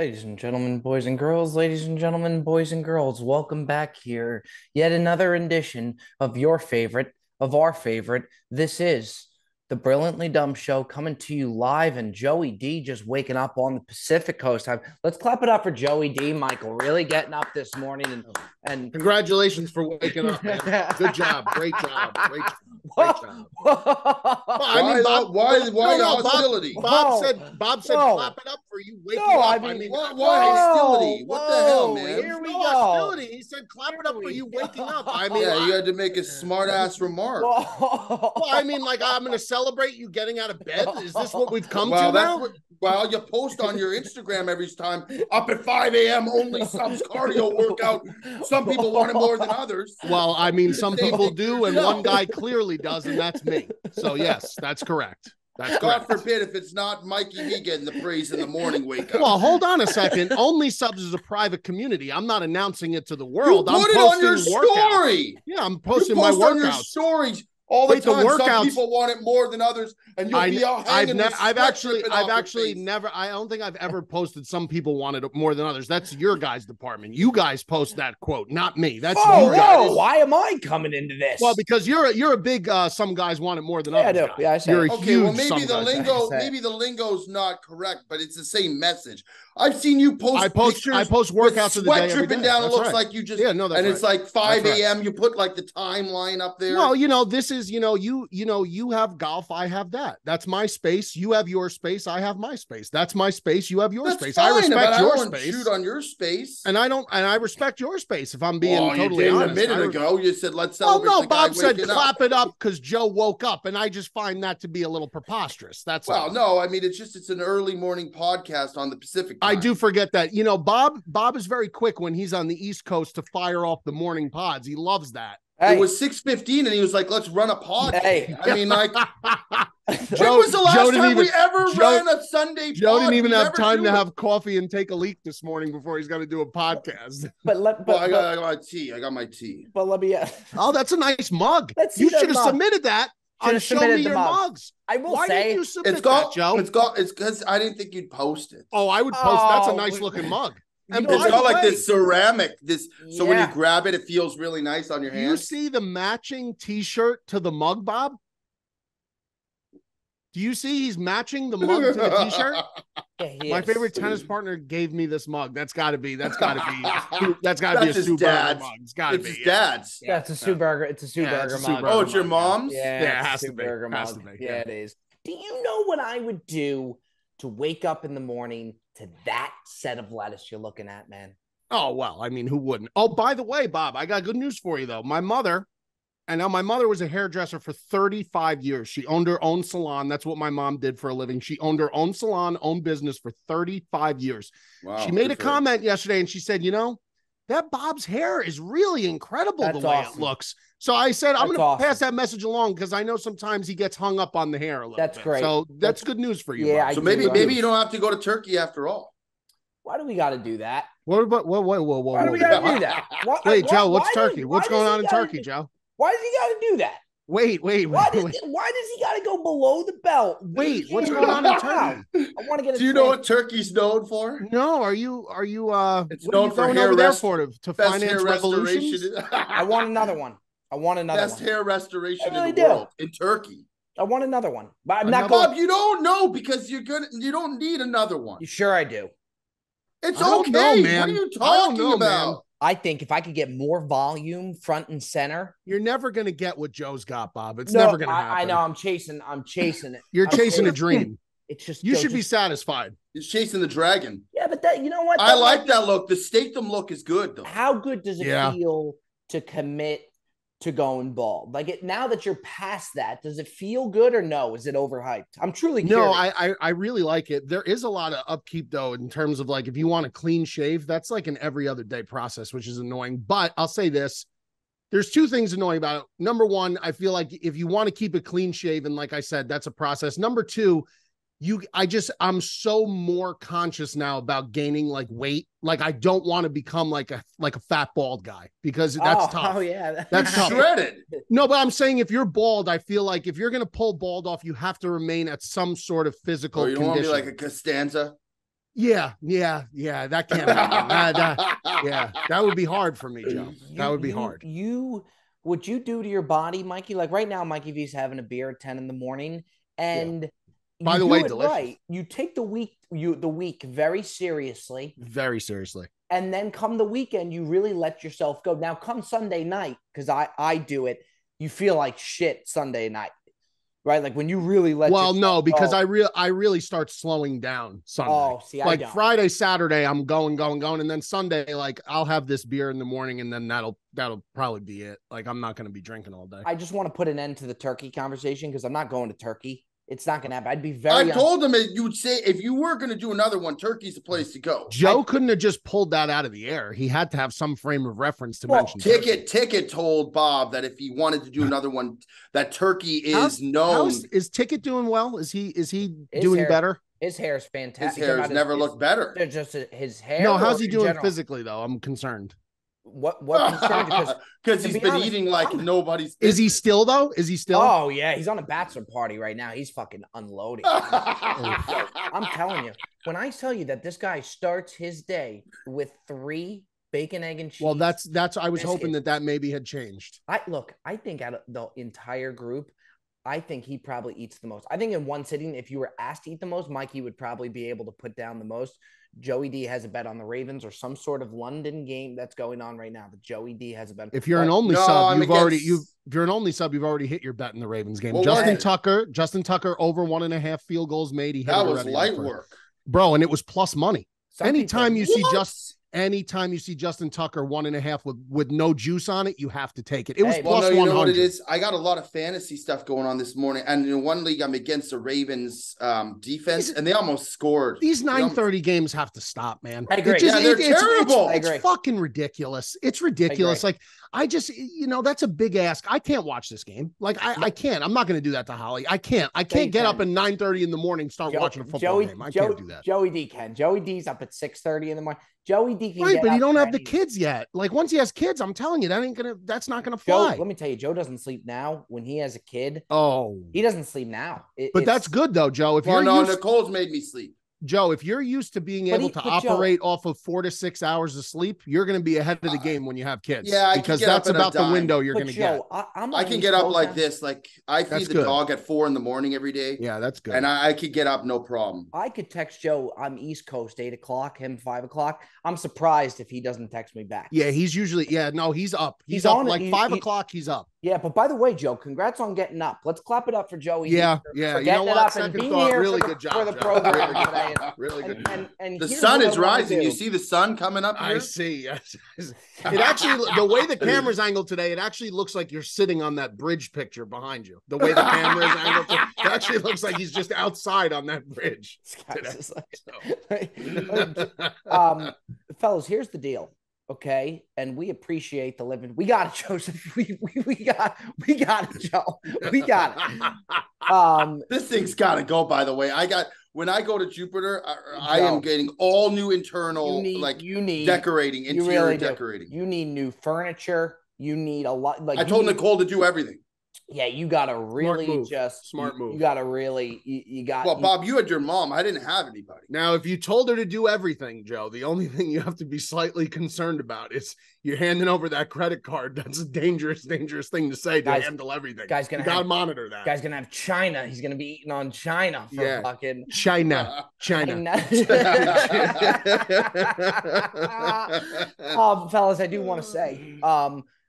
Ladies and gentlemen, boys and girls, ladies and gentlemen, boys and girls, welcome back here. Yet another edition of your favorite, of our favorite. This is the Brilliantly Dumb Show coming to you live, and Joey D just waking up on the Pacific Coast. Let's clap it up for Joey D, Michael, really getting up this morning and Congratulations for waking up, man. Good job. Great job. Great job. Great job. Why the hostility? Bob said, clap it up for you waking up. Why hostility? What the hell, man? Here we no go. hostility. He said, clap it up for you waking up. You had to make a smart ass remark. Like I'm going to celebrate you getting out of bed. Is this what we've come to now? You post on your Instagram every time, up at 5 a.m. only subs cardio workout. Some people want it more than others. Well, some people do, and one guy clearly does, and that's me. So yes, that's correct. God forbid if it's not Mikey V getting the praise in the morning wake up. Well, hold on a second. Only Subs is a private community. I'm not announcing it to the world. You put it on your story. Yeah, I'm posting my workouts. On your stories all the time. Some people want it more than others, and you'll be out hanging. I've actually never. I don't think I've ever posted. Some people want it more than others. That's your guys' department. You guys post that quote, not me. That's you guys. Why am I coming into this? Well, because you're a big. Some guys want it more than others. Yeah, I say. You're a huge. Well, maybe the lingo. Maybe the lingo's not correct, but it's the same message. I've seen you post. I post workouts of the day. Sweat dripping down. It looks like you just. And it's like 5 a.m. You put like the timeline up there. Well, this is you have golf. I have that. That's my space. You have your space. I have my space. That's my space. You have your space. Fine, I respect your space. Shoot on your space. And I respect your space. If I'm being totally honest. A minute ago, you said let's celebrate. Oh no, Bob said clap it up because Joe woke up, and I just find that to be a little preposterous. That's no. It's an early morning podcast on the Pacific time. I do forget that. Bob is very quick when he's on the East Coast to fire off the morning pods. He loves that. Hey. It was 6:15, and he was like, "Let's run a pod." Hey, when was the last time we ever ran a Sunday? Joe didn't even have time to have coffee and take a leak this morning before he's going to do a podcast. I got my tea. I got my tea. But let me. Oh, that's a nice mug. You should have submitted that. Show me your mugs. I will Why say didn't you submit that, Joe? It's because I didn't think you'd post it. Oh, I would post. That's a nice looking mug. And it's got like this ceramic, so when you grab it, it feels really nice on your hands. You see the matching t-shirt to the mug, Bob? Do you see he's matching the mug to the t-shirt? My favorite tennis partner gave me this mug. That's gotta be a Stu Berger mug. It's gotta be. It's dad's. Yeah, it's a Stu Berger. It's a Stu Berger mug. Oh, it's your mom's? Yeah, it has to be. Yeah, it is. Do you know what I would do to wake up in the morning to that set of lettuce you're looking at, man? Oh, well, who wouldn't? Oh, by the way, Bob, I got good news for you, though. My mother was a hairdresser for 35 years. She owned her own salon. That's what my mom did for a living. She owned her own salon, own business for 35 years. Wow, she made a comment yesterday, and she said, that Bob's hair is really incredible the way it looks. So I said, I'm going to pass that message along because I know sometimes he gets hung up on the hair a little bit. That's great. So that's good news for you. Yeah. Bob. So maybe you don't have to go to Turkey after all. Why do we got to do that? Why do we got to do that? Wait, Joe, what's Turkey? What's going on in Turkey, Joe? Why does he got to do that? Wait. Why does he got to go below the belt? Wait, what's going on in Turkey? I want to get. Do you know what Turkey's known for? No, are you? It's known for hair to finance revolutions. I want another one. Best hair restoration in the world in Turkey. I want another one, but I'm not Bob, you don't know because you don't need another one. You sure I do? It's okay, man. What are you talking about? Man. I think if I could get more volume front and center. You're never going to get what Joe's got, Bob. It's never going to happen. I know. I'm chasing it. You're chasing a dream. It's just you should be satisfied. He's chasing the dragon. Yeah, but you know what? I like that look. The Statham look is good, though. How good does it feel to commit to going bald? Now that you're past that, does it feel good or no? Is it overhyped? I'm truly curious. No, I really like it. There is a lot of upkeep though, in terms of if you want a clean shave, that's like an every other day process, which is annoying. But I'll say this. There's two things annoying about it. Number one, I feel like if you want to keep it clean shaven, like I said, that's a process. Number two, I'm so more conscious now about gaining weight. I don't want to become like a fat bald guy because that's tough. Oh yeah. That's tough. Shredded. No, but I'm saying if you're bald, I feel like if you're going to pull bald off, you have to remain at some sort of physical you don't condition. want to be like a Costanza. Yeah. That can't happen. Yeah, that would be hard for me, Joe. That would be hard. What you do to your body, Mikey, like right now, Mikey V's having a beer at 10 in the morning, and By you the do way, it delicious. right. You take the week very seriously. Very seriously. And then come the weekend, you really let yourself go. Now, come Sunday night, because I do it, you feel like shit Sunday night, right? Like when you really let no, because go. I really start slowing down Sunday. Oh, see, like I don't. Friday, Saturday, I'm going, and then Sunday, like I'll have this beer in the morning, and then that'll probably be it. Like I'm not going to be drinking all day. I just want to put an end to the turkey conversation because I'm not going to Turkey. It's not going to happen. I'd be I told him you would say if you were going to do another one, Turkey's the place to go. Joe couldn't have just pulled that out of the air. He had to have some frame of reference to mention. Ticket told Bob that if he wanted to do another one, that Turkey is known. Is Ticket doing well? Is he doing better? His hair is fantastic. His hair has never looked better. They're just his hair. No, how's he doing physically though? I'm concerned. What concerns you? Because he's been eating like nobody's. Is he still though? Is he still? Oh yeah, he's on a bachelor party right now. He's fucking unloading. I'm telling you, when I tell you that this guy starts his day with 3 bacon, egg, and cheese. Well, that's. I was hoping that maybe had changed. I think out of the entire group, I think he probably eats the most. I think in one sitting, if you were asked to eat the most, Mikey would probably be able to put down the most. Joey D has a bet on the Ravens or some sort of London game that's going on right now. But Joey D has a bet. If you're an only sub, you've already hit your bet in the Ravens game. Well, Justin Tucker over 1.5 field goals made. He that was light work, bro, and it was plus money. Anytime you see Justin Tucker 1.5 with no juice on it, you have to take it. It was plus 100. You know what it is? I got a lot of fantasy stuff going on this morning, and in one league I'm against the Ravens defense, and they almost scored. These 9:30 games have to stop, man. I agree. They're terrible. It's fucking ridiculous. It's ridiculous. Like I just, that's a big ask. I can't watch this game. Like I can't. I'm not going to do that to Holly. I can't get up at 9:30 in the morning, start watching a football game. I can't do that. Joey D can. Joey D's up at 6:30 in the morning. Joey D can but you don't have the kids yet. Like once he has kids, I'm telling you, that's not gonna fly. Let me tell you, Joe doesn't sleep now. When he has a kid, he doesn't sleep now. But that's good though, Joe. Nicole's made me sleep. Joe, if you're used to being able to operate off of 4 to 6 hours of sleep, you're going to be ahead of the game when you have kids. Yeah, because that's about the window you're going to get. I can get up like this. Like I feed the dog at 4 a.m. every day. Yeah, that's good. And I could get up no problem. I could text Joe. I'm East Coast, 8 o'clock, him 5 o'clock. I'm surprised if he doesn't text me back. Yeah, he's usually he's up. He's up like 5 o'clock. He's up. Yeah, but by the way, Joe, congrats on getting up. Let's clap it up for Joey. Yeah. You know what? Second thought, really good job for the program today. Really good. And the sun is rising. You see the sun coming up here? I see. It actually, the way the camera's angled today, it actually looks like you're sitting on that bridge picture behind you. The way the camera is angled, it actually looks like he's just outside on that bridge. Fellas, here's the deal. Okay, and we appreciate the living. We got it, Joseph. We got it, Joe. We got it. This thing's got to go. By the way, when I go to Jupiter, I am getting all new internal decorating, interior decorating. You need new furniture. You need a lot. Like I told Nicole to do everything. Yeah, you got to really smart move. You got to really, you got. Well, Bob, you had your mom. I didn't have anybody. Now, if you told her to do everything, Joe, the only thing you have to be slightly concerned about is you're handing over that credit card. That's a dangerous thing to say to handle everything. Guy's going to monitor that. Guy's going to have China. He's going to be eating on China for fucking China. Fellas, I do want to say,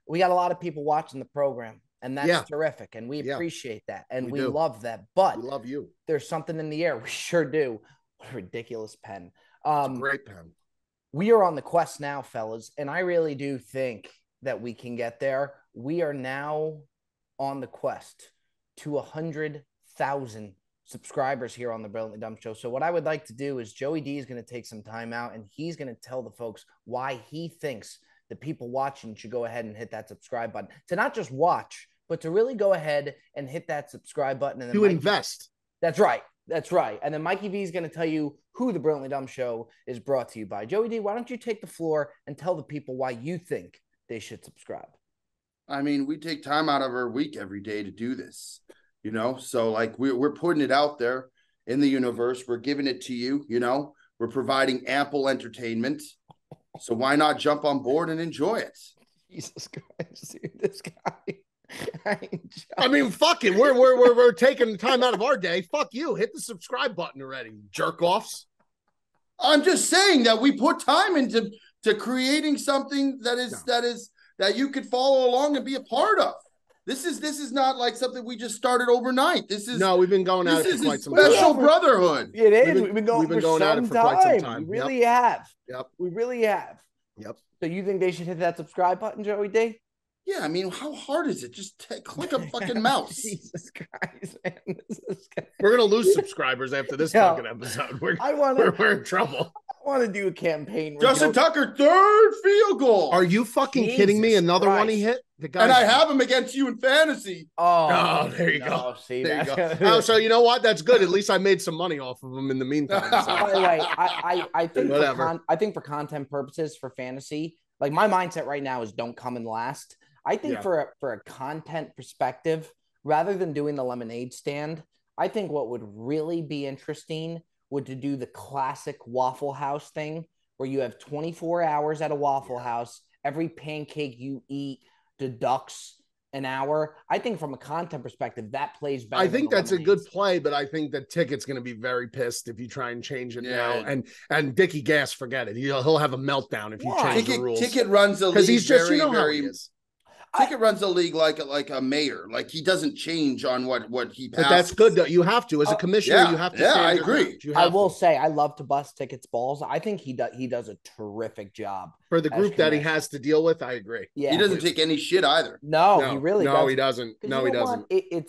we got a lot of people watching the program. And that's terrific. And we appreciate that. And we love that. But we love you. There's something in the air. We sure do. What a ridiculous pen. It's a great pen. We are on the quest now, fellas. And I really do think that we can get there. We are now on the quest to 100,000 subscribers here on the Brilliantly Dumb Show. So what I would like to do is Joey D is going to take some time out and he's going to tell the folks why he thinks the people watching should go ahead and hit that subscribe button. To not just watch, but to really go ahead and hit that subscribe button. And then invest. That's right. And then Mikey V is going to tell you who the Brilliantly Dumb Show is brought to you by. Joey D, why don't you take the floor and tell the people why you think they should subscribe? I mean, we take time out of our week every day to do this, So like we're putting it out there in the universe. We're giving it to you, We're providing ample entertainment. So why not jump on board and enjoy it? Jesus Christ, dude, this guy. I mean, fuck it. We're taking time out of our day. Fuck you. Hit the subscribe button already, jerk offs. I'm just saying that we put time into creating something that you could follow along and be a part of. This is not like something we just started overnight. We've been going at it for quite some time. Special brotherhood. It is. We've been going at it for quite some time. We really have. Yep. We really have. Yep. So you think they should hit that subscribe button, Joey D? Yeah, I mean, how hard is it? Just click a fucking mouse. Jesus Christ, man. We're gonna lose subscribers after this fucking episode. We're in trouble. I want to do a campaign. Justin Tucker, third field goal. Are you fucking kidding me? Another one he hit? And I have him against you in fantasy. Oh, there you go. See, there you go. Oh, so you know what? That's good. At least I made some money off of him in the meantime. So. By the way, I think for content purposes for fantasy, like my mindset right now is don't come in last. I think for a content perspective, rather than doing the lemonade stand, I think what would really be interesting would to do the classic Waffle House thing where you have 24 hours at a Waffle House. Every pancake you eat deducts an hour. I think from a content perspective, that plays better. I think that's a good play, but I think that Ticket's going to be very pissed if you try and change it now. And Dickie Gas, forget it. He'll have a meltdown if you change the rules. Ticket runs the league because he's just very, how he is. Ticket runs the league like a mayor. Like he doesn't change on what he passes. But that's good though. You have to as a commissioner. You have to. Yeah, I agree. I will say I love to bust Ticket's balls. I think he does a terrific job for the group that he has to deal with. I agree. Yeah, he doesn't take any shit either. No, he really doesn't. No, he doesn't. No, he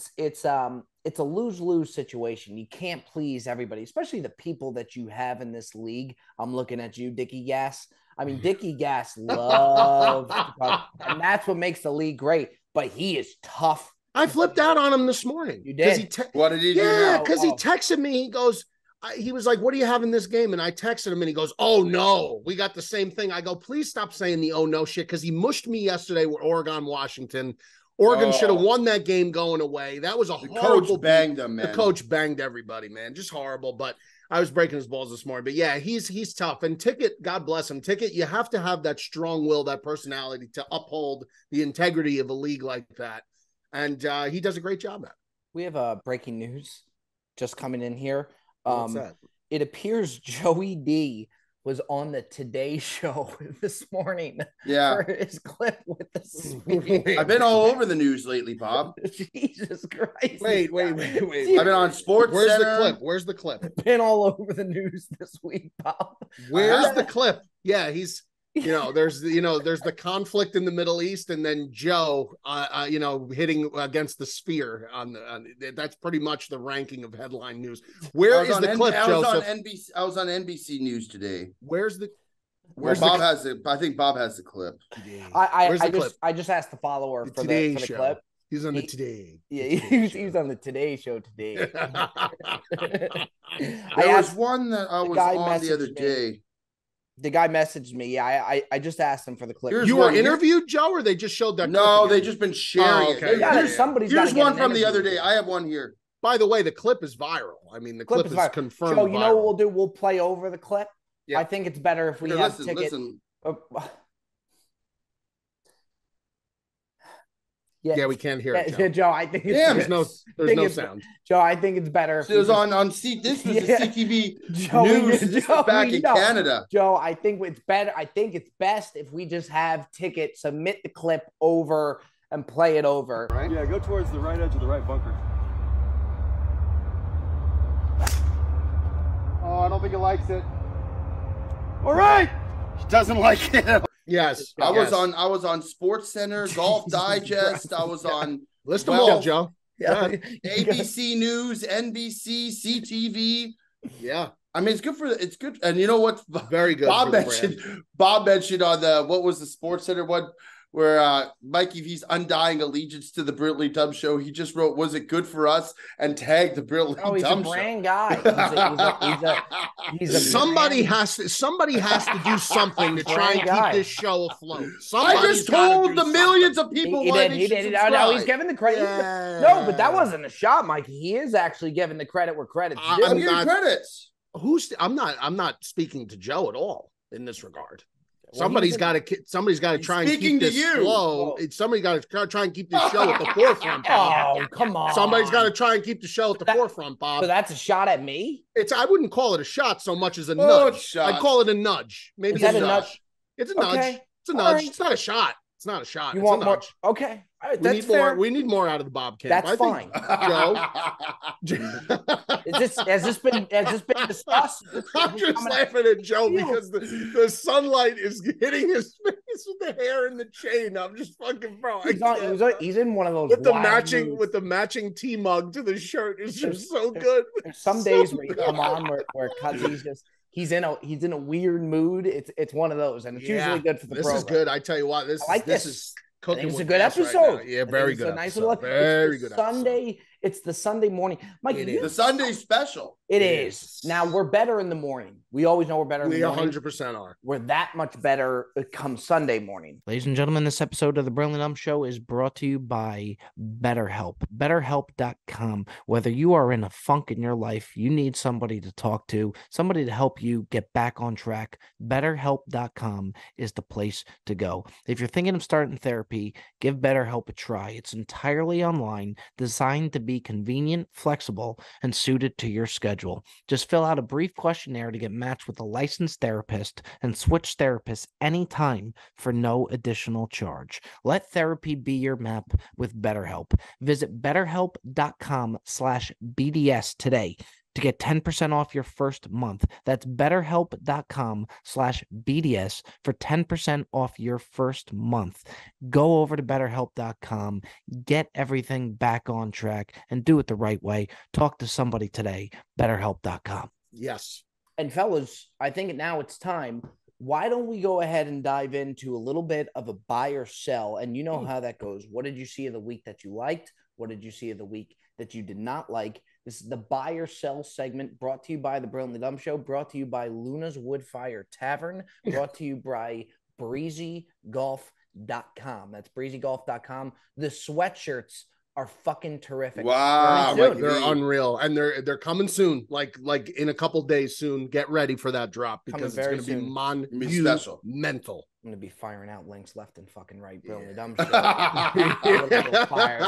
doesn't. It's a lose-lose situation. You can't please everybody, especially the people that you have in this league. I'm looking at you, Dickie Gas. I mean, Dickie Gas loves to talk, and that's what makes the league great. But he is tough. I flipped out on him this morning. You did? What did he do? Yeah, because he texted me. He goes, he was like, what do you have in this game? And I texted him, and he goes, oh, no. We got the same thing. I go, please stop saying the oh, no shit, because he mushed me yesterday with Oregon, Washington. Oregon should have won that game going away. That was a horrible coach banged them, man. The coach banged everybody, man. Just horrible. But I was breaking his balls this morning. But yeah, he's tough. And Ticket, God bless him. Ticket, you have to have that strong will, that personality to uphold the integrity of a league like that. And he does a great job at it. We have breaking news just coming in here. What's that? It appears Joey D was on the Today Show this morning. Yeah, for his clip with the speed. I've been all over the news lately, Bob. Jesus Christ! Wait. I've been on Sports Where's Center. the clip? Where's the clip? Been all over the news this week, Bob. Where's the clip? Yeah, he's. There's the conflict in the Middle East, and then Joe, hitting against the sphere. That's pretty much the ranking of headline news. Where is the clip, Joseph? I was on NBC News today. Where's Bob has it. I think Bob has the clip. I just asked the follower for the clip. He's on the Today. Yeah, he's on the Today Show today. There was one that I was on the other day. The guy messaged me. Yeah, I just asked him for the clip. You were interviewed, Joe, or they just showed that? No, they just been sharing it. Here's one from the other day. I have one here. By the way, the clip is viral. I mean, the clip is confirmed. Joe, you know what we'll do? We'll play over the clip. Yeah. I think it's better if we have Ticket. Listen. Yeah, we can't hear it, Joe. Joe, I think there's no sound. Joe, I think it's better. It was this was the CTV news. This was back in Canada. Joe, I think it's better. I think it's best if we just have Ticket submit the clip over and play it over. Right? Yeah, go towards the right edge of the right bunker. Oh, I don't think he likes it. All right. He doesn't like it. Yes, I was on Sports Center, Golf Digest. I was on list them all, Joe. Yeah. ABC News, NBC, CTV. Yeah, I mean it's good, and you know what? Very good. Bob mentioned on what was the Sports Center one where Mikey V's undying allegiance to the Brilliantly Dumb Show. He just wrote, "Was it good for us?" and tagged the Brilliantly Dumb Show. He's a brand guy. Somebody has to do something to try and keep this show afloat. I just told the millions of people why they should subscribe. No, he's giving the credit. Yeah. No, but that wasn't a shot, Mikey. He is actually giving the credit where credit's due. I'm giving credits. I'm not speaking to Joe at all in this regard. Well, Somebody's got to try and keep this flow. Somebody got to try and keep the show at the forefront, Bob. Oh, come on. Somebody's got to try and keep the show at the forefront, Bob. So that's a shot at me? I wouldn't call it a shot so much as a nudge. I'd call it a nudge. Maybe a nudge. It's a nudge. Okay. It's a nudge. Right. It's not a shot. It's not a shot. You it's want a more? nudge. Okay. All right, We need more. We need more out of the Bob camp. That's fine. Joe. Has this been discussed? I'm just laughing at Joe because the sunlight is hitting his face with the hair and the chain. I'm just fucking He's in one of those with the matching tea mug to the shirt. It's just so good. There's some days where you come on where he's in a weird mood. It's one of those, and it's usually good for the program. This is good. I tell you what, this is cooking. It's a good episode. Right, yeah, very good. It's a nice little very good Sunday. It's the Sunday morning. Mike, the Sunday special. It is. Now we're better in the morning. We always know we're better in the morning. We 100% are. We're that much better come Sunday morning. Ladies and gentlemen, this episode of the Brilliant Dumb Show is brought to you by BetterHelp. BetterHelp.com. Whether you are in a funk in your life, you need somebody to talk to, somebody to help you get back on track, BetterHelp.com is the place to go. If you're thinking of starting therapy, give BetterHelp a try. It's entirely online, designed to be convenient, flexible, and suited to your schedule. Just fill out a brief questionnaire to get matched with a licensed therapist and switch therapists anytime for no additional charge. Let therapy be your map with BetterHelp. Visit betterhelp.com/BDS today to get 10% off your first month. That's betterhelp.com/BDS for 10% off your first month. Go over to betterhelp.com, get everything back on track, and do it the right way. Talk to somebody today. Betterhelp.com. Yes. And fellas, I think now it's time. Why don't we go ahead and dive into a little bit of a buy or sell? And you know how that goes. What did you see of the week that you liked? What did you see of the week that you did not like? This is the buy or sell segment brought to you by the Brilliantly Dumb Show, brought to you by Luna's Woodfire Tavern, brought to you by breezygolf.com. That's breezygolf.com. The sweatshirts are fucking terrific. Wow, they're unreal, and they're coming soon. Like in a couple days soon. Get ready for that drop because it's going to be monumental. I'm going to be firing out links left and fucking right. Brilliantly Dumb Show. Little fire.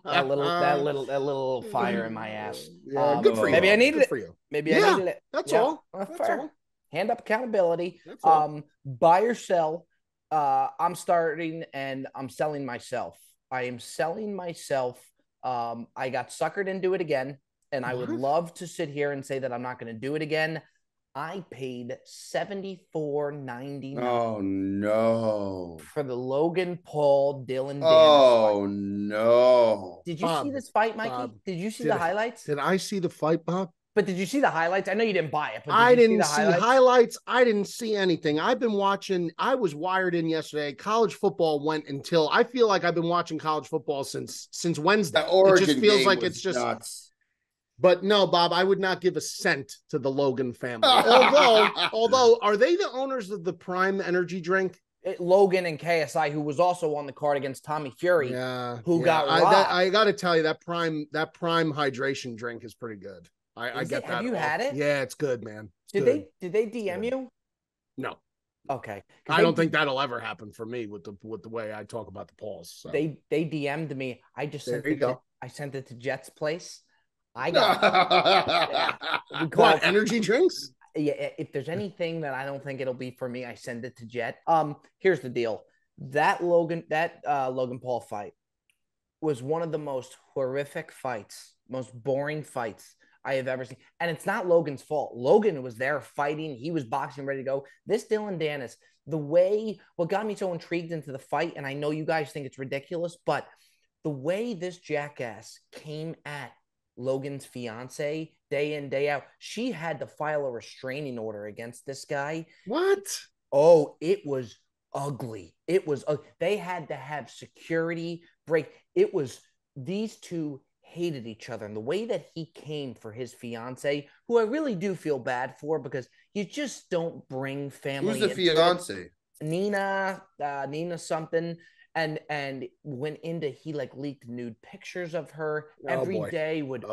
That little fire in my ass. Yeah, good for you. Maybe I needed it. For you. Maybe I needed it. That's all. That's all. Hand up accountability. That's all. Buy or sell. I'm starting and I'm selling myself. I am selling myself. I got suckered into it again, and I would love to sit here and say that I'm not going to do it again. I paid $74.99. Oh no! For the Logan Paul Dylan. Oh no! Did you see this fight, Mikey? Bob, did you see the highlights? Did I see the fight, Bob? But did you see the highlights? I know you didn't buy it. But I didn't see highlights. I didn't see anything. I've been watching. I was wired in yesterday. College football went until I feel like I've been watching college football since Wednesday. It just feels like it's just nuts. But no, Bob, I would not give a cent to the Logan family. although, are they the owners of the Prime energy drink? Logan and KSI, who was also on the card against Tommy Fury, got robbed. I got to tell you, that Prime hydration drink is pretty good. I get that. Have you had it? Yeah, it's good, man. Did they DM you? No. Okay. I don't think that'll ever happen for me with the way I talk about the Pauls. So. They DM'd me. I just sent it. I sent it to Jet's place. I got what energy drinks? Yeah, if there's anything that I don't think it'll be for me, I send it to Jet. Here's the deal. That Logan Paul fight was one of the most horrific fights, most boring fights I have ever seen. And it's not Logan's fault. Logan was there fighting. He was boxing, ready to go. This Dylan Dennis, what got me so intrigued into the fight, and I know you guys think it's ridiculous, but the way this jackass came at Logan's fiance day in, day out, she had to file a restraining order against this guy. What? Oh, it was ugly. They had to have security break. These two hated each other, and the way that he came for his fiance, who I really do feel bad for, because you just don't bring family. Who's the fiance? Nina something. And went into, he leaked nude pictures of her every day, would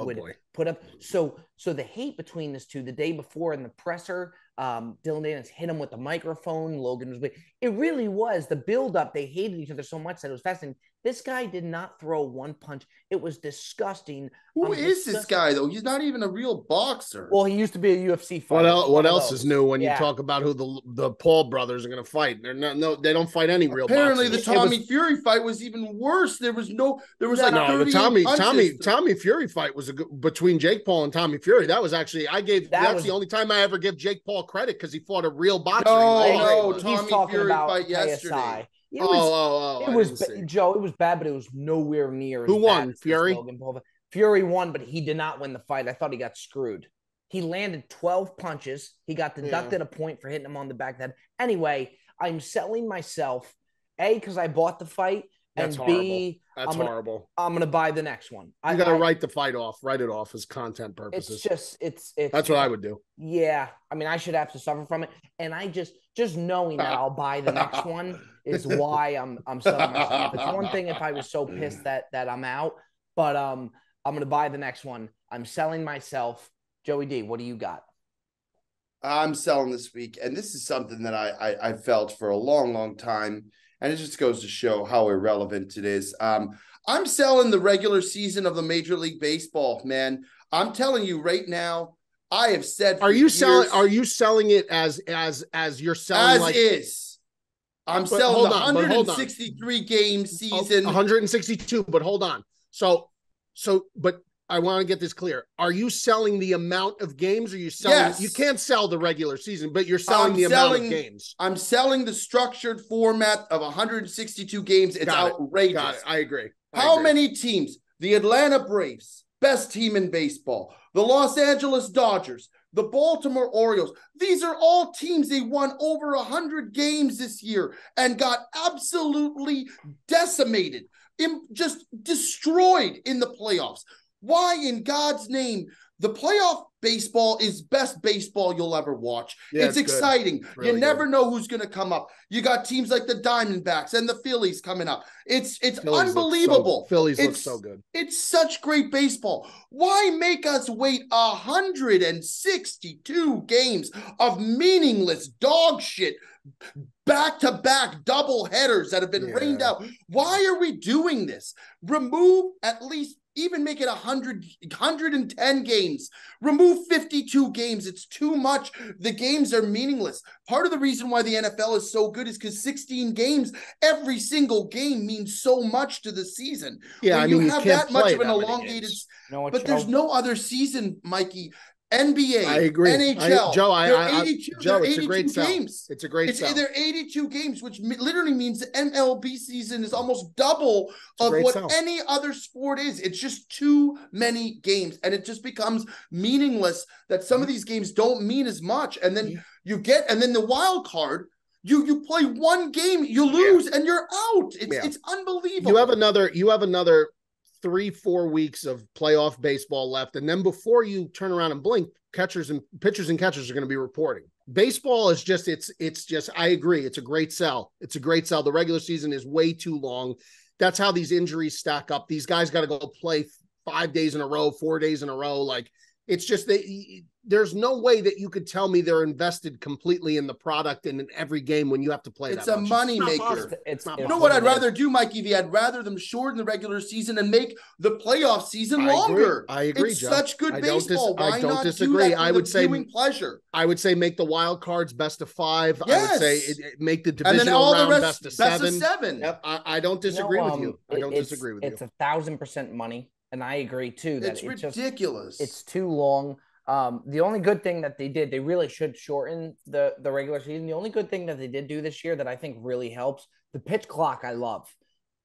put up. So the hate between these two the day before in the presser, Dylan Daniels hit him with the microphone. Logan was, it really was the buildup. They hated each other so much that it was fascinating. This guy did not throw one punch. It was disgusting. Who is this guy, though? He's not even a real boxer. Well, he used to be a UFC fighter. What else is new when you talk about who the Paul brothers are going to fight? They're not. They don't fight any real. Apparently, boxers. the Tommy Fury fight was even worse. There was like the Tommy Fury fight was between Jake Paul and Tommy Fury. That was actually that's the only time I ever give Jake Paul credit because he fought a real boxer. No, he's Tommy talking Fury about fight yesterday. It was Joe. It was bad, but it was nowhere near. Who won? Fury. Fury won, but he did not win the fight. I thought he got screwed. He landed 12 punches. He got deducted a point for hitting him on the back of the head. Anyway, I'm selling myself, A, because I bought the fight, and B, that's horrible. I'm going to buy the next one. You got to write the fight off. Write it off as content purposes. It's that's what I would do. Yeah. I mean, I should have to suffer from it. And I just knowing that I'll buy the next one is why I'm selling myself. It's one thing if I was so pissed that I'm out, but I'm going to buy the next one. I'm selling myself. Joey D, what do you got? I'm selling this week, and this is something that I felt for a long, long time, and it just goes to show how irrelevant it is. I'm selling the regular season of the Major League Baseball, man. I'm telling you right now, I have said. Are you selling it as you're selling is? I'm selling the 163 game season. 162, but hold on. But I want to get this clear. Are you selling the amount of games? Or are you selling? Yes. You can't sell the regular season, but you're selling amount of games. I'm selling the structured format of 162 games. It's outrageous. Got it. I agree. How many teams? The Atlanta Braves, best team in baseball. The Los Angeles Dodgers, the Baltimore Orioles. These are all teams. They won over 100 games this year and got absolutely decimated, just destroyed in the playoffs. Why in God's name? The playoff baseball is best baseball you'll ever watch. Yeah, it's exciting. Really, you never know who's going to come up. You got teams like the Diamondbacks and the Phillies coming up. It's unbelievable. Phillies look so good. It's such great baseball. Why make us wait 162 games of meaningless dog shit, back-to-back double headers that have been rained out? Why are we doing this? Remove at least, even make it 110 games. Remove 52 games. It's too much. The games are meaningless. Part of the reason why the NFL is so good is because 16 games, every single game means so much to the season. Yeah, when you have that much of an elongated, but there's no other season, Mikey. NBA, I agree. NHL. Joe, it's a great games. It's a great sell. They're 82 games, which literally means the MLB season is almost double of what any other sport is. It's just too many games, and it just becomes meaningless that some of these games don't mean as much. And then then the wild card, you play one game, you lose, and you're out. It's unbelievable. You have another 3-4 weeks of playoff baseball left, and then before you turn around and blink, pitchers and catchers are going to be reporting. Baseball is just it's just, I agree, it's a great sell. It's a great sell. The regular season is way too long. That's how these injuries stack up. These guys got to go play 5 days in a row, 4 days in a row. Like, it's just there's no way that you could tell me they're invested completely in the product and in every game when you have to play. It's a money maker. You know what I'd rather do, Mikey? I'd rather them shorten the regular season and make the playoff season longer. I agree. It's Joe. such good baseball. I don't disagree. I would say pleasure. I would say make the wild cards best of 5. Yes. I would say make the divisional round best of 7. Yep. I don't disagree with you. I don't disagree with you. It's 1,000% money. And I agree too. That it's ridiculous. It's too long. The only good thing that they did, they really should shorten the regular season. The only good thing that they did do this year that I think really helps, the pitch clock I love.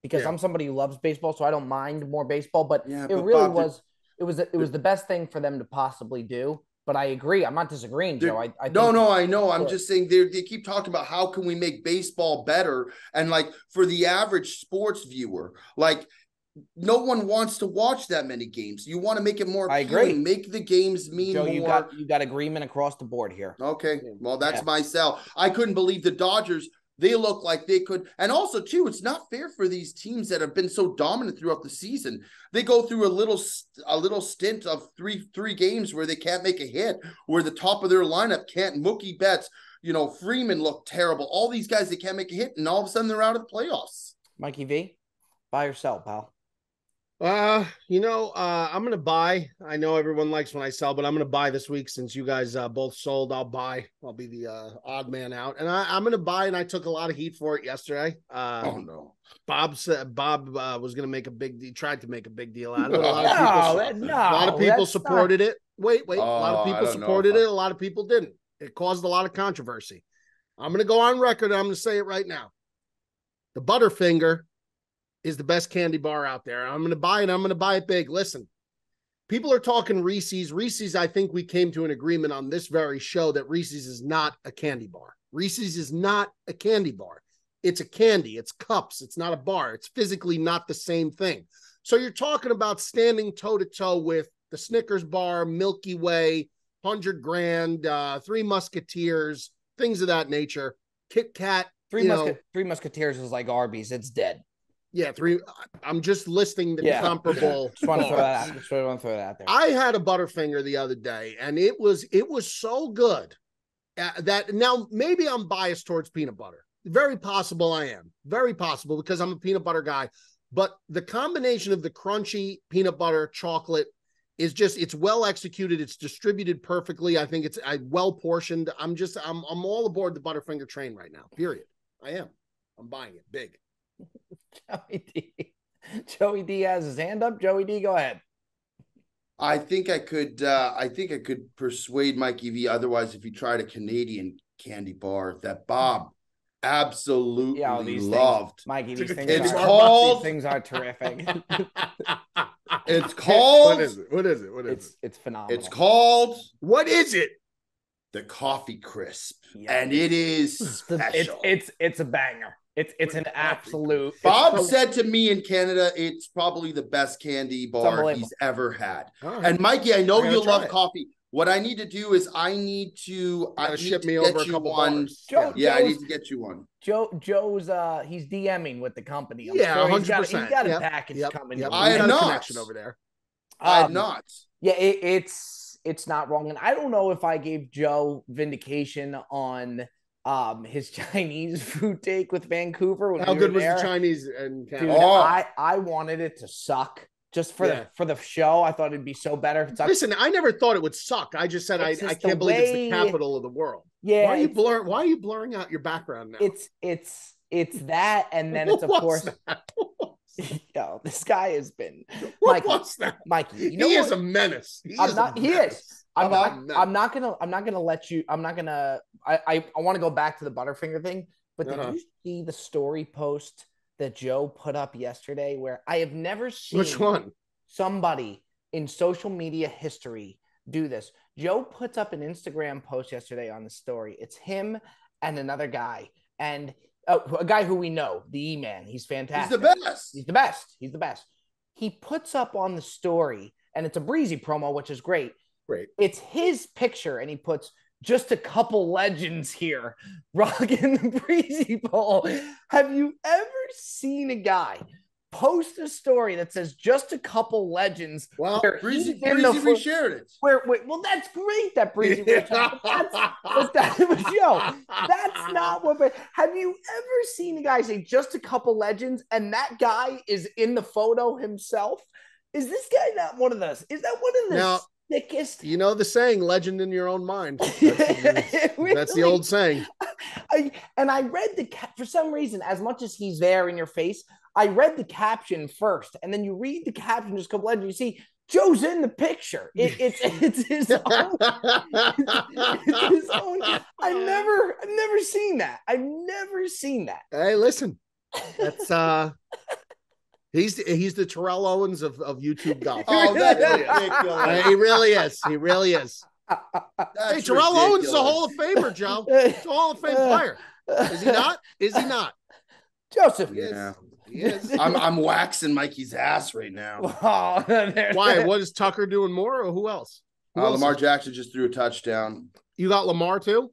Because I'm somebody who loves baseball, so I don't mind more baseball. But it was the best thing for them to possibly do. But I agree. I'm not disagreeing, Joe. I know. I'm just saying they keep talking about how can we make baseball better. And like for the average sports viewer, like no one wants to watch that many games. You want to make it more appealing. I agree. Make the games mean Joe, more. You got agreement across the board here. Okay. Well, that's my sell. I couldn't believe the Dodgers They look like they could. And also, too, it's not fair for these teams that have been so dominant throughout the season. They go through a little stint of three games where they can't make a hit, where the top of their lineup can't. Mookie Betts, Freeman looked terrible. All these guys, they can't make a hit, and all of a sudden they're out of the playoffs. Mikey V, buy or sell, pal? I'm going to buy. I know everyone likes when I sell, but I'm going to buy this week since you guys both sold. I'll buy. I'll be the odd man out, and I'm going to buy. And I took a lot of heat for it yesterday. Oh no, Bob was going to make a big deal. Tried to make a big deal out of it. A lot of people supported it. Wait. A lot of people supported it. A lot of people didn't. It caused a lot of controversy. I'm going to go on record. And I'm going to say it right now. The Butterfinger is the best candy bar out there. I'm going to buy it. I'm going to buy it big. Listen, people are talking Reese's. Reese's, I think we came to an agreement on this very show that Reese's is not a candy bar. Reese's is not a candy bar. It's a candy. It's cups. It's not a bar. It's physically not the same thing. So you're talking about standing toe-to-toe with the Snickers bar, Milky Way, 100 Grand, Three Musketeers, things of that nature. Kit Kat. Three Musketeers is like Arby's. It's dead. Yeah, I'm just listing the comparable. Just want to throw that out there. I had a Butterfinger the other day, and it was so good that now maybe I'm biased towards peanut butter. Very possible I am. Very possible because I'm a peanut butter guy. But the combination of the crunchy peanut butter chocolate is it's well executed. It's distributed perfectly. I think it's well portioned. I'm all aboard the Butterfinger train right now. Period. I am. I'm buying it big. Joey D has his hand up. Joey D, go ahead. I think I could persuade Mikey V otherwise if he tried a Canadian candy bar that Bob absolutely loved. Mikey, these things are terrific. It's called What is it? It's phenomenal. It's called What is it? The Coffee Crisp. And it is special. It's a banger. It's an absolute. Bob said to me in Canada, it's probably the best candy bar he's ever had. Right. And Mikey, I know you love coffee. What I need to do is I need to ship me over a couple bars. I need to get you one. Joe's he's DMing with the company. 100%. He's got a package coming. Yep. I had not connection over there. I had not. Yeah, it's not wrong, and I don't know if I gave Joe vindication on his Chinese food take with Vancouver. How good was the Chinese and Canada? Dude, I wanted it to suck just for the show. I thought it'd be so better. Listen, I never thought it would suck. I just said I can't believe it's the capital of the world. Yeah. Why are you blurring out your background now? It's that, and then it's of course. Yo, this guy has been. What's that, Mikey? He is a menace. I'm not gonna let you. I want to go back to the Butterfinger thing, but did you see the story post that Joe put up yesterday where I have never seen which one somebody in social media history do this? Joe puts up an Instagram post yesterday on the story. It's him and another guy, and a guy who we know, the E-Man. He's fantastic. He's the best. He puts up on the story, and it's a Breezy promo, which is great. Great. It's his picture, and he puts just a couple legends here rocking the Breezy Bowl. Have you ever seen a guy post a story that says just a couple legends? Well, Breezy reshared it. Well, that's great that Breezy reshared it. That's not what. Have you ever seen a guy say just a couple legends and that guy is in the photo himself? Is this guy not one of those? Is that one of the thickest? You know the saying, legend in your own mind. That's the old saying. I read for some reason, as much as he's there in your face, I read the caption first, and then you read the caption just a couple legends. You see Joe's in the picture. It's his own. It's his own. I've never seen that. I've never seen that. Hey, listen, that's he's the Terrell Owens of YouTube golf. Oh, that's ridiculous. He really is. He really is. Hey, Terrell Owens is a Hall of Famer, Joe. He's a Hall of Fame player. Is he not? Is he not? Joseph. Yeah. Yes. I'm waxing Mikey's ass right now. Why? What is Tucker doing more, or who else? Lamar Jackson just threw a touchdown. You got Lamar too?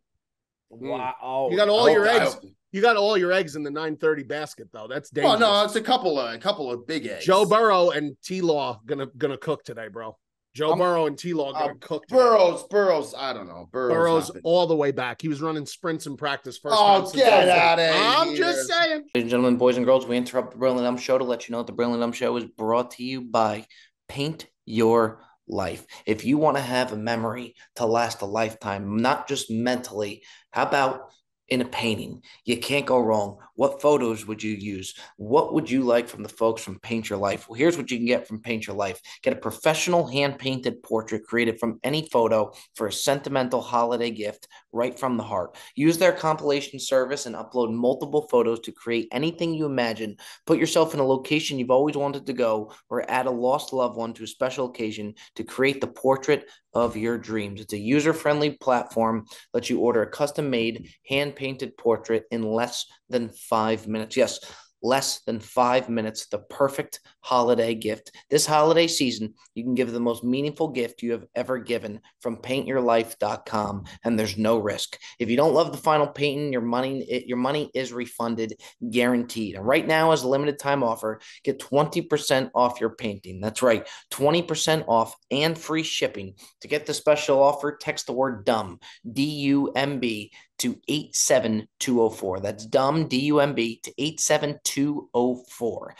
Wow. You got all your eggs. You got all your eggs in the 9:30 basket, though. That's dangerous. Well, no, it's a couple of big eggs. Joe Burrow and T-Law gonna cook today, bro. Burrow and T-Law gonna cook today. Burrows, I don't know. Burrow's all the way back. He was running sprints in practice first. Oh, get out of here. I'm just saying. Ladies and gentlemen, boys and girls, we interrupt the Brilliant Dumb Show to let you know that the Brilliant Dumb Show is brought to you by Paint Your Life. If you want to have a memory to last a lifetime, not just mentally, how about in a painting? You can't go wrong. What photos would you use? What would you like from the folks from Paint Your Life? Well, here's what you can get from Paint Your Life. Get a professional hand-painted portrait created from any photo for a sentimental holiday gift right from the heart. Use their compilation service and upload multiple photos to create anything you imagine. Put yourself in a location you've always wanted to go or add a lost loved one to a special occasion to create the portrait of your dreams. It's a user-friendly platform. Lets you order a custom-made, hand-painted portrait in less than 5 minutes. Yes, less than 5 minutes. The perfect holiday gift. This holiday season, you can give the most meaningful gift you have ever given from paintyourlife.com, and there's no risk. If you don't love the final painting, your money is refunded, guaranteed. And right now, as a limited time offer, get 20% off your painting. That's right, 20% off and free shipping. To get the special offer, text the word DUMB, D-U-M-B, to 87204. That's DUMB, D-U-M-B, to 87204.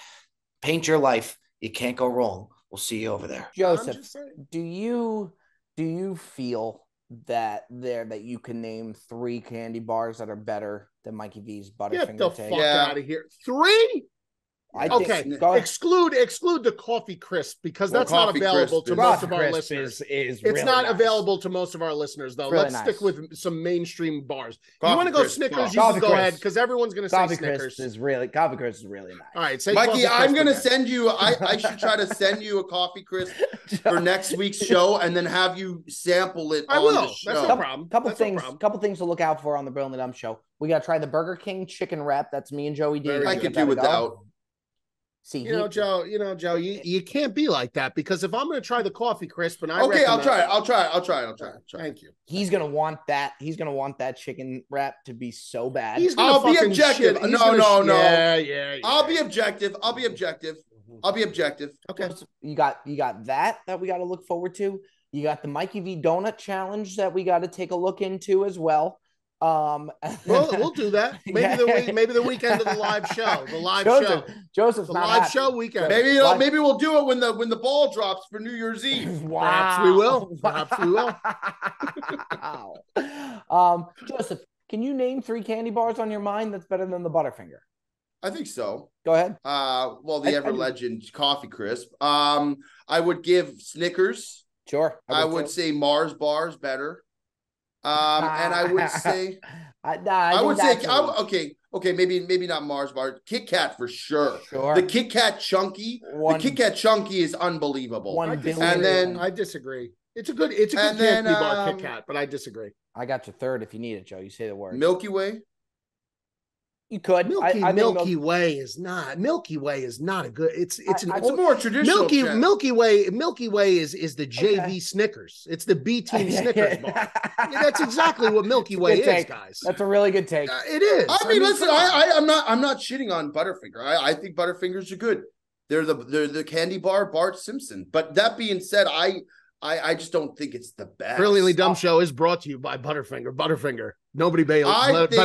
Paint your life. You can't go wrong. We'll see you over there. Joseph, do you feel that you can name 3 candy bars that are better than Mikey V's Butterfinger? Get the fuck out of here. 3? Exclude the coffee crisp because that's not available to most of our listeners. It's really not available to most of our listeners, though. Let's stick with some mainstream bars. You want to go Snickers? You can go ahead because everyone's going to say Snickers. Coffee crisp is really nice. All right, say Mikey, I'm going to send you. I should try to send you a coffee crisp for next week's show, and then have you sample it. I will. That's no problem. Couple things to look out for on the Brilliant Dumb Show. We got to try the Burger King chicken wrap. That's me and Joey D. I could do without. See, Joe, you can't be like that because if I'm going to try the coffee crisp and I'll try it. Thank you. He's going to want that. He's going to want that chicken wrap to be so bad. I'll be objective. No. Yeah. I'll be objective. Okay. You got that we got to look forward to. You got the Mikey V Donut Challenge that we got to take a look into as well. Well, we'll do that. Maybe the weekend of the live show. Joseph's the not live happy. show weekend. Maybe we'll do it when the ball drops for New Year's Eve. Wow. Perhaps we will. Wow. Joseph, can you name 3 candy bars on your mind that's better than the Butterfinger? I think so. Go ahead. The Ever Legend coffee crisp. I would give Snickers. Sure. I would say Mars bars better. And I would say, okay, maybe not Mars bar, Kit Kat for sure. The Kit Kat Chunky, is unbelievable. And then I disagree. It's a good candy bar, Kit Kat, but I disagree. I got your third if you need it, Joe. You say the word. Milky Way. You could. Milky Way is not a good. It's more traditional. Milky Way is the JV Snickers. It's the B team Snickers bar. That's exactly what Milky Way is, guys. That's a really good take. It is. I mean, listen, I'm not shitting on Butterfinger. I think Butterfingers are good. They're the candy bar Bart Simpson. But that being said, I just don't think it's the best. Brilliantly Dumb Show is brought to you by Butterfinger. Nobody better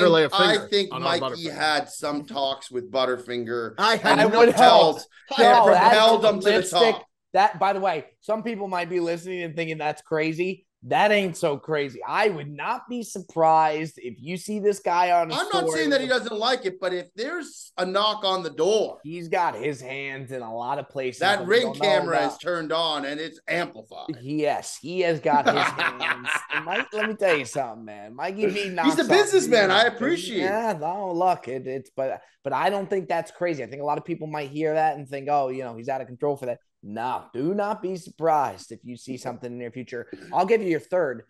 lay a finger. I think Mikey had some talks with Butterfinger. I propelled them to the top. That, by the way, some people might be listening and thinking that's crazy. That ain't so crazy. I would not be surprised if you see this guy on a I'm not saying that he doesn't like it, but if there's a knock on the door, he's got his hands in a lot of places. That Ring camera is turned on and it's amplified. Yes, he has got his hands. Mike, let me tell you something, man. Mikey V knocks. He's a businessman. I appreciate it. Yeah, no, look, but I don't think that's crazy. I think a lot of people might hear that and think, oh, he's out of control for that. No, do not be surprised if you see something in the near future. I'll give you your third.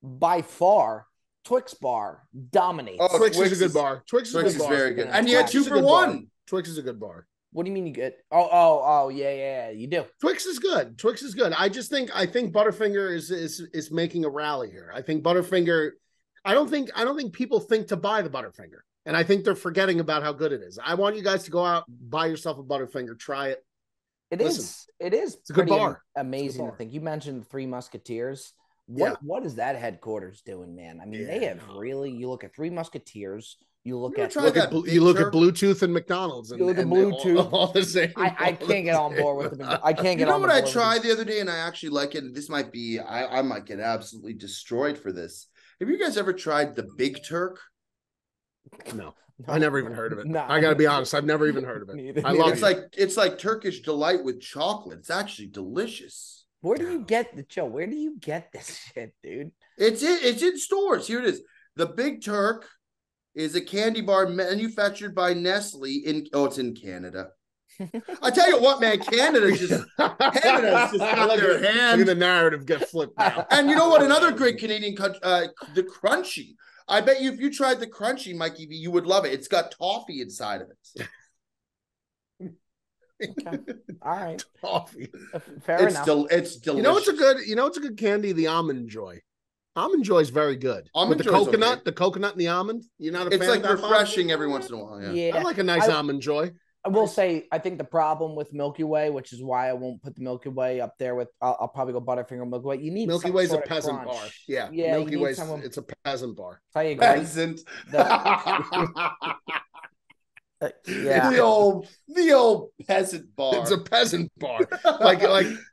By far, Twix bar dominates. Oh, Twix is a good bar. Twix is very good. And you had 2 for 1. Twix is a good bar. What do you mean you get? Oh, yeah, you do. Twix is good. I think Butterfinger is making a rally here. I think Butterfinger. I don't think people think to buy the Butterfinger. And I think they're forgetting about how good it is. I want you guys to go out, buy yourself a Butterfinger, try it. It is It's a good bar. Amazing to think. You mentioned the Three Musketeers. What is that headquarters doing, man? I mean, they have really. You look at Three Musketeers. You look at Bluetooth and McDonald's. And, you look at Bluetooth. All the same. I can't get on board with them. I can't get. You know what I tried the other day, and I actually like it. This might be. I might get absolutely destroyed for this. Have you guys ever tried the Big Turk? No. I never even heard of it. No, I gotta be honest. I've never even heard of it. I love it. It's like Turkish delight with chocolate. It's actually delicious. Where do you get Where do you get this shit, dude? It's in stores. Here it is. The Big Turk is a candy bar manufactured by Nestle it's in Canada. I tell you what, man, Canada's just out their hand. Look at the narrative get flipped now. And you know what? Another great Canadian country, the Crunchy. I bet you if you tried the Crunchy, Mikey V, you would love it. It's got toffee inside of it. Okay. All right. Toffee. Fair enough. It's delicious. You know it's a good candy, the Almond Joy. Almond Joy is very good. With the coconut and the almond. You're not a fan of that? It's like refreshing every once in a while. Yeah. I like a nice Almond Joy. I will say, I think the problem with Milky Way, which is why I won't put the Milky Way up there with, I'll probably go Butterfinger Milky Way. You need Milky Way's a peasant bar. Yeah. Milky Way's it's a peasant bar. I agree. Peasant. Yeah. The old peasant bar. It's a peasant bar. like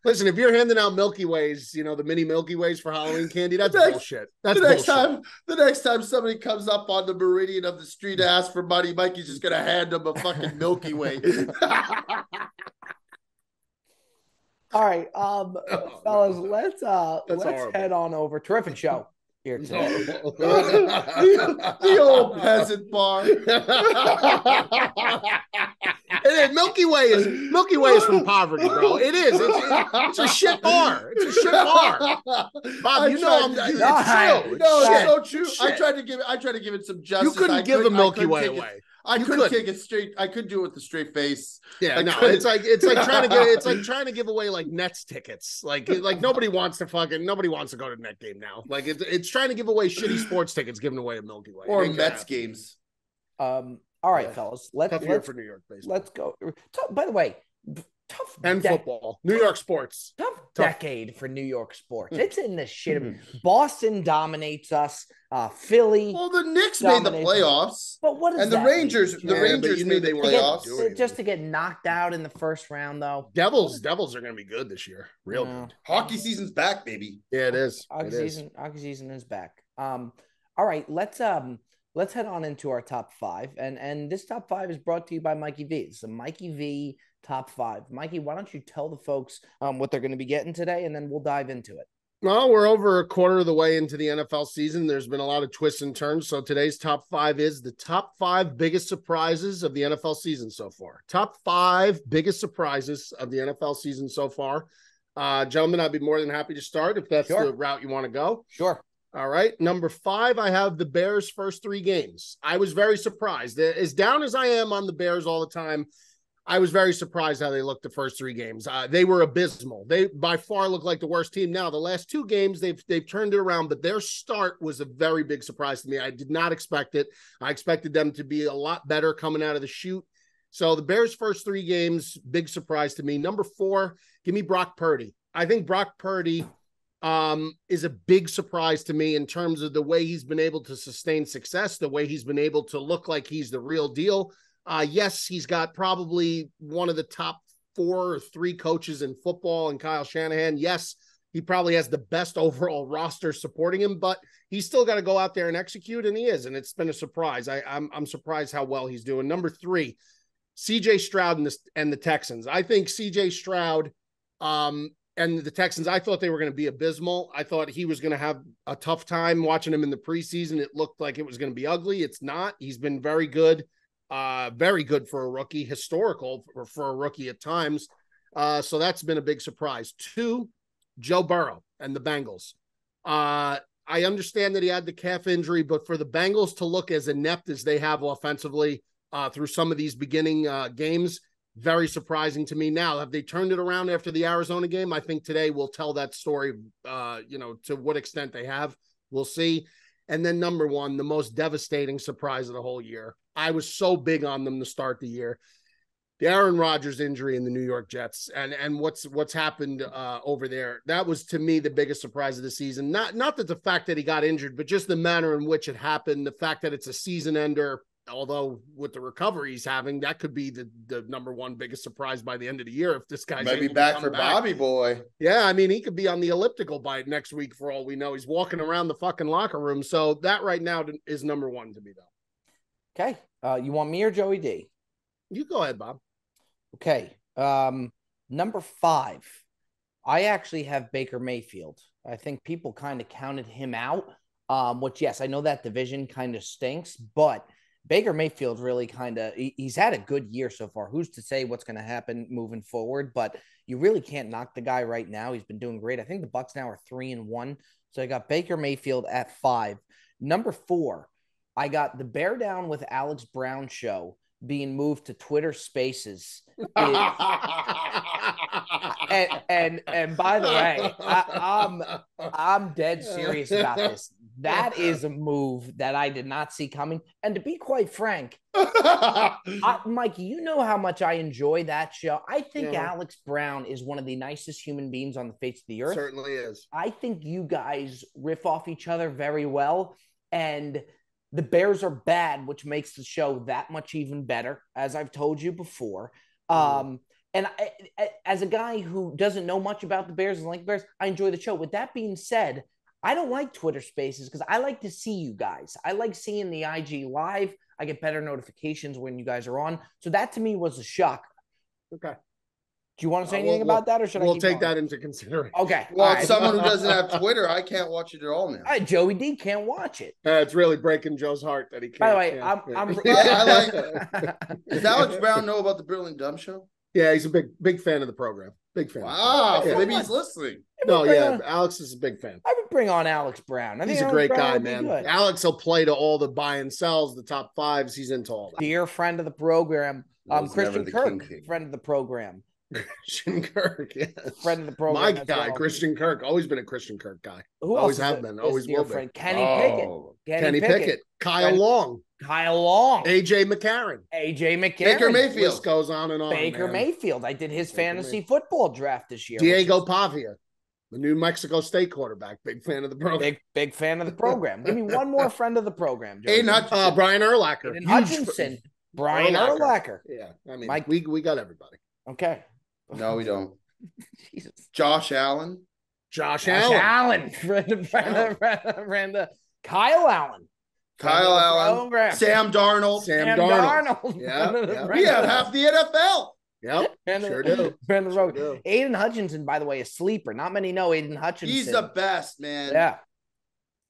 listen, if you're handing out Milky Ways, the mini Milky Ways for Halloween candy, that's bullshit. That's the next time somebody comes up on the meridian of the street to ask for money, Mikey's just gonna hand them a fucking Milky Way. All right, fellas, let's head on over. Terrific show here today. The old peasant bar. Milky Way is from poverty, bro. It is. It's a shit bar. It's a shit bar. Bob, it's true. No, it's so true. Shit. I tried to give it some justice. You couldn't give a Milky Way away. I couldn't take it straight. I could do it with a straight face. Yeah, it's like trying to give away like Nets tickets. Like nobody wants to go to the Net game now. Like it's trying to give away shitty sports tickets, giving away a Milky Way or Mets games. All right, fellas. Tough year for New York baseball. Let's go. By the way, tough football. New York sports. Tough decade for New York sports. It's in the shit. Boston dominates us. Philly. Well, the Knicks made the playoffs. But what is and the Rangers? Mean? The Rangers made the playoffs. Just to get knocked out in the first round, though. Devils are going to be good this year. Real good. Hockey season's back, baby. Yeah, it is. Hockey season is back. All right, let's head on into our top five. And this top five is brought to you by Mikey V. It's a Mikey V top five. Mikey, why don't you tell the folks what they're going to be getting today, and then we'll dive into it. Well, we're over a quarter of the way into the NFL season. There's been a lot of twists and turns. So today's top five is the top five biggest surprises of the NFL season so far. Top five biggest surprises of the NFL season so far. Gentlemen, I'd be more than happy to start if that's the route you want to go. Sure. All right. Number five, I have the Bears' first three games. I was very surprised. As down as I am on the Bears all the time, I was very surprised how they looked the first three games. They were abysmal. They by far look like the worst team. Now, the last two games, they've turned it around, but their start was a very big surprise to me. I did not expect it. I expected them to be a lot better coming out of the chute. So the Bears' first three games, big surprise to me. Number four, give me Brock Purdy. I think Brock Purdy is a big surprise to me in terms of the way he's been able to sustain success, the way he's been able to look like he's the real deal. Yes, he's got probably one of the top 4 or 3 coaches in football and Kyle Shanahan. Yes, he probably has the best overall roster supporting him, but he's still got to go out there and execute, and he is, and it's been a surprise. I'm surprised how well he's doing. Number 3, CJ Stroud and the Texans. I think CJ Stroud and the Texans, I thought they were going to be abysmal. I thought he was going to have a tough time watching him in the preseason. It looked like it was going to be ugly. It's not. He's been very good for a rookie, historical for a rookie at times. So that's been a big surprise. 2, Joe Burrow and the Bengals. I understand that he had the calf injury, but for the Bengals to look as inept as they have offensively through some of these beginning games, very surprising to me. Now, have they turned it around after the Arizona game? I think today will tell that story, to what extent they have. We'll see. And then number one, the most devastating surprise of the whole year. I was so big on them to start the year. The Aaron Rodgers injury in the New York Jets and what's happened over there. That was, to me, the biggest surprise of the season. Not that the fact that he got injured, but just the manner in which it happened, the fact that it's a season ender. Although with the recovery he's having, that could be the number one biggest surprise by the end of the year if this guy's might be back for Bobby boy. Yeah, I mean, he could be on the elliptical by next week for all we know. He's walking around the fucking locker room. So that right now is number one to me, though. Okay. You want me or Joey D? You go ahead, Bob. Okay. Number 5. I actually have Baker Mayfield. I think people kind of counted him out. Which, yes, I know that division kind of stinks, but Baker Mayfield really he's had a good year so far. Who's to say what's going to happen moving forward? But you really can't knock the guy right now. He's been doing great. I think the Bucs now are 3-1. So I got Baker Mayfield at 5. Number 4, I got the Bear Down with Alex Brown show being moved to Twitter Spaces. and by the way, I'm dead serious about this. That is a move that I did not see coming. And to be quite frank, Mike, you know how much I enjoy that show. I think Alex Brown is one of the nicest human beings on the face of the earth. Certainly is. I think you guys riff off each other very well. And the Bears are bad, which makes the show that much even better, as I've told you before. And as a guy who doesn't know much about the Bears and like Bears, I enjoy the show. With that being said, I don't like Twitter Spaces because I like to see you guys. I like seeing the IG live. I get better notifications when you guys are on. So that to me was a shock. Okay. Do you want to say anything about that, or should we'll I keep take going? that into consideration? Okay. Well, as someone who doesn't have Twitter, I can't watch it at all now. Joey D can't watch it. It's really breaking Joe's heart that he can't. By the way, yeah. Does Alex Brown know about the Brilliant Dumb Show? Yeah, he's a big fan of the program. Big fan. Wow, so maybe he's listening. No, yeah, Alex is a big fan. I would bring on Alex Brown. He's a great guy, man. Alex will play to all the buy and sells, the top fives. He's into all that. Dear friend of the program, Christian Kirk, friend of the program. Christian Kirk, yes. Friend of the program. My guy, Christian Kirk. Always been a Christian Kirk guy. Who always have been. Always will be. Kenny Pickett. Kenny Pickett. Kyle Long. AJ McCarron. Baker Mayfield. List goes on and on. Baker Mayfield. I did his fantasy football draft this year. Diego Pavia, the New Mexico State quarterback. Big fan of the program. Big fan of the program. Give me one more friend of the program. Brian Urlacher. Aiden Hutchinson. Brian Urlacher. Yeah. I mean, Mike, we got everybody. Okay. No, we don't. Jesus. Josh Allen. Friend of Kyle Allen. Sam Darnold. Yeah. We have half the NFL. Yep. Sure do. Aiden Hutchinson, by the way, a sleeper. Not many know Aiden Hutchinson. He's the best, man. Yeah.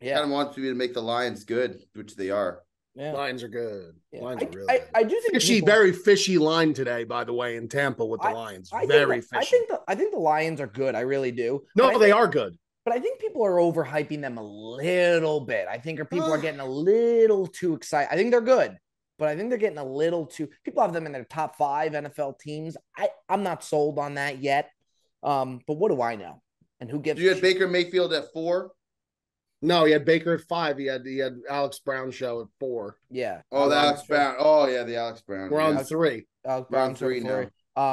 Kind of wants me to make the Lions good, which they are. Yeah. Lions are good. Yeah. Lions are really good. I do think very fishy line today, by the way, in Tampa with the Lions. Very fishy. I think the Lions are good. I really do. No, they are good. But I think people are overhyping them a little bit. I think people are getting a little too excited. I think they're good, but I think they're getting a little too. People have them in their top 5 NFL teams. I'm not sold on that yet. But what do I know? And who gives? You had Baker Mayfield at 4. No, he had Baker at 5. He had Alex Brown show at 4. Yeah. Oh, the Alex Brown. Oh, yeah, the Alex Brown. We're on 3. Alex Brown 3 now.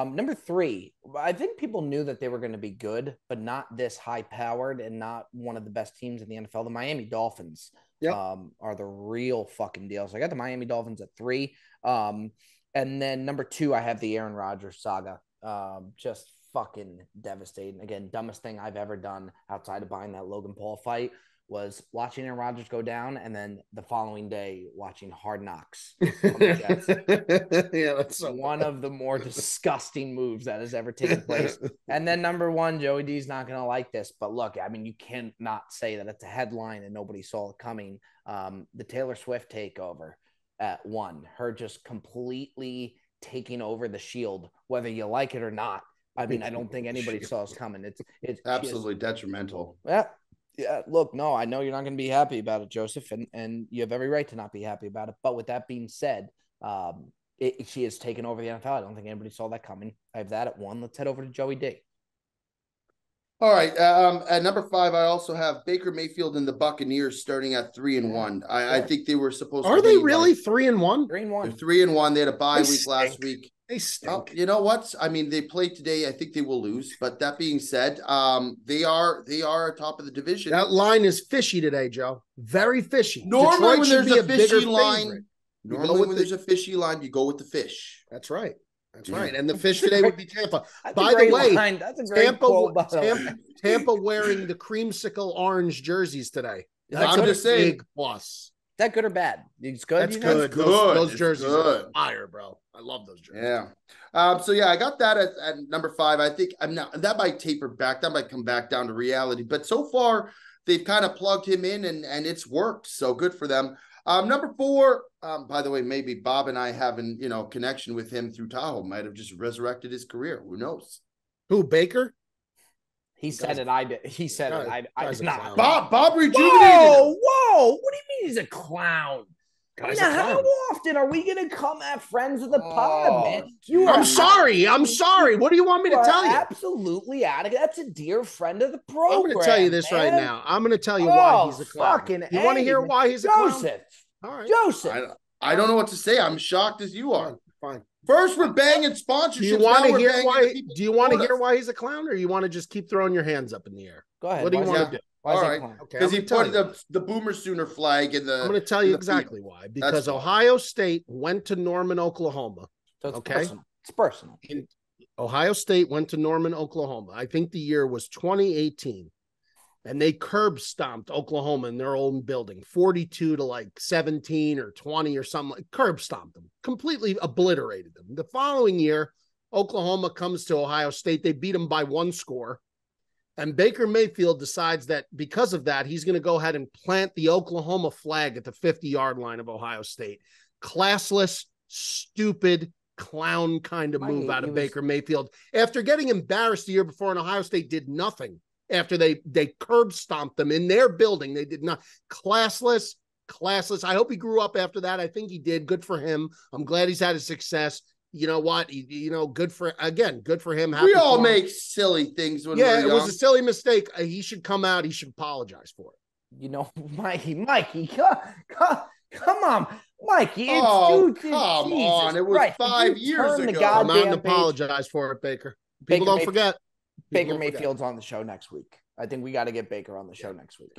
Number 3, I think people knew that they were going to be good, but not this high-powered and not one of the best teams in the NFL. The Miami Dolphins are the real fucking deal. So I got the Miami Dolphins at 3. And then number 2, I have the Aaron Rodgers saga. Just fucking devastating. Again, dumbest thing I've ever done outside of buying that Logan Paul fight was watching Aaron Rodgers go down, and then the following day watching Hard Knocks. That's one of the more disgusting moves that has ever taken place. And then number 1, Joey D's not going to like this, but look, I mean, you cannot say that it's a headline and nobody saw it coming. The Taylor Swift takeover at 1, her just completely taking over the Shield, whether you like it or not. I mean, I don't think anybody saw us coming. It's absolutely detrimental. Yeah, look, no, I know you're not going to be happy about it, Joseph, and you have every right to not be happy about it. But with that being said, she has taken over the NFL. I don't think anybody saw that coming. I have that at 1. Let's head over to Joey D. All right. At number 5, I also have Baker Mayfield and the Buccaneers starting at 3-1. I think they were supposed to Are be they really 3-1? 3-1. 3-1. They're 3-1. They had a bye They week last stink. week. They Well, stink. you know what? I mean, they played today. I think they will lose. But that being said, they are atop of the division. That line is fishy today, Joe. Very fishy. Normally, Detroit when should there's be a fishy bigger line, favorite. normally when there's a fishy line, you go with the fish. That's right. That's Yeah. right. And the fish today would be Tampa. That's By a great the way, line. That's a great quote, by the way. Tampa wearing the creamsicle orange jerseys today. That's I'm a just saying. big plus. Is that good or bad? It's good. That's you know? good. That's good. Those It's jerseys good. are fire, bro. I love those jerseys. Yeah. So yeah, I got that at number 5. I think that might taper back. That might come back down to reality. But so far, they've kind of plugged him in and it's worked. So good for them. Number 4, by the way, maybe Bob and I having, connection with him through Tahoe might have just resurrected his career. Who knows? Who, Baker? He said it. I did. He said it. I guy's did a not. clown. Bob rejuvenated Whoa, him. whoa! What do you mean he's a clown? Guy's Now, a how clown. often are we going to come at friends of the pod, Oh, man? I'm sorry. What do you want me to You are tell you? absolutely out of it. That's a dear friend of the program. I'm going to tell you this right man. now. I'm going to tell you why he's a clown. Fucking You want to hear man. why he's a clown? Joseph. All right. Joseph. I don't know what to say. I'm shocked as you are. Fine. First, we're banging Do sponsorships. you want now to we're hear banging why? the people Do you want to support hear us. why he's a clown, or you want to just keep throwing your hands up in the air? Go ahead. What do you Why is want he- to do? Why is All he a right. clown? Okay, Because I'm he gonna tell put you. the Boomer Sooner flag in the. I'm going to tell you in the exactly field. why. Because fine. Ohio State went to Norman, Oklahoma. So it's Okay. personal. It's personal. Ohio State went to Norman, Oklahoma. I think the year was 2018. And they curb stomped Oklahoma in their own building, 42 to like 17 or 20 or something. Like curb stomped them, completely obliterated them. The following year, Oklahoma comes to Ohio State. They beat them by 1 score. And Baker Mayfield decides that because of that, he's going to go ahead and plant the Oklahoma flag at the 50-yard line of Ohio State. Classless, stupid, clown kind of move out of Baker Mayfield. After getting embarrassed the year before, and Ohio State did nothing after they curb stomped them in their building. They did not. Classless. I hope he grew up after that. I think he did. Good for him. I'm glad he's had a success. You know what? Good for him. Happy We all for him. make silly things when Yeah, we're it was young. a silly mistake. He should come out. He should apologize for it. You know, Mikey, come on, Mikey. It's Oh, dude, come Jesus on. It was Christ. Did 5 you years turn the ago. Come out and goddamn page? apologize for it, Baker. Baker People don't Mayfield- forget. People Baker don't forget. Mayfield's on the show next week. I think we got to get Baker on the show next week.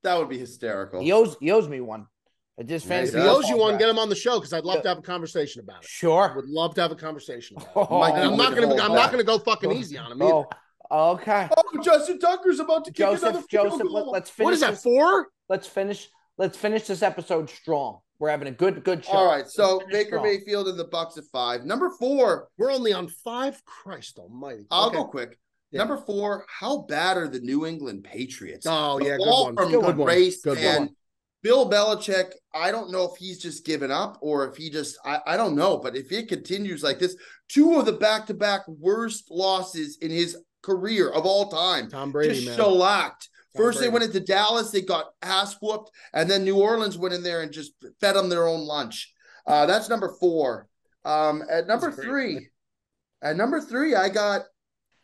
That would be hysterical. He owes me one. I just Yeah, he If fancy he does. owes you one, get him on the show because I'd love to have a conversation about it. I Sure. would love to have a conversation about it. Oh, Mike, And I'm not Wonderful. going to go fucking easy on him either. Okay. Oh, Justin Tucker's about to kick another Joseph, field goal. let's finish. What is that, this- 4? Let's finish this episode strong. We're having a good show. All right, so Let's finish Baker strong. Mayfield and the Bucks at 5. Number 4, We're only on 5. Christ almighty. I'll Okay. go quick. Yeah. Number 4, how bad are the New England Patriots? Oh, The yeah, good ball one. from Good one. Grace Good and one. Bill Belichick, I don't know if he's just given up or if he just, I don't know. But if it continues like this, 2 of the back-to-back worst losses in his career of all time. Tom Brady, Just man. shellacked. Tom First, they Brady. went into Dallas, they got ass whooped, and then New Orleans went in there and just fed them their own lunch. That's number 4. At number That's great. 3, I got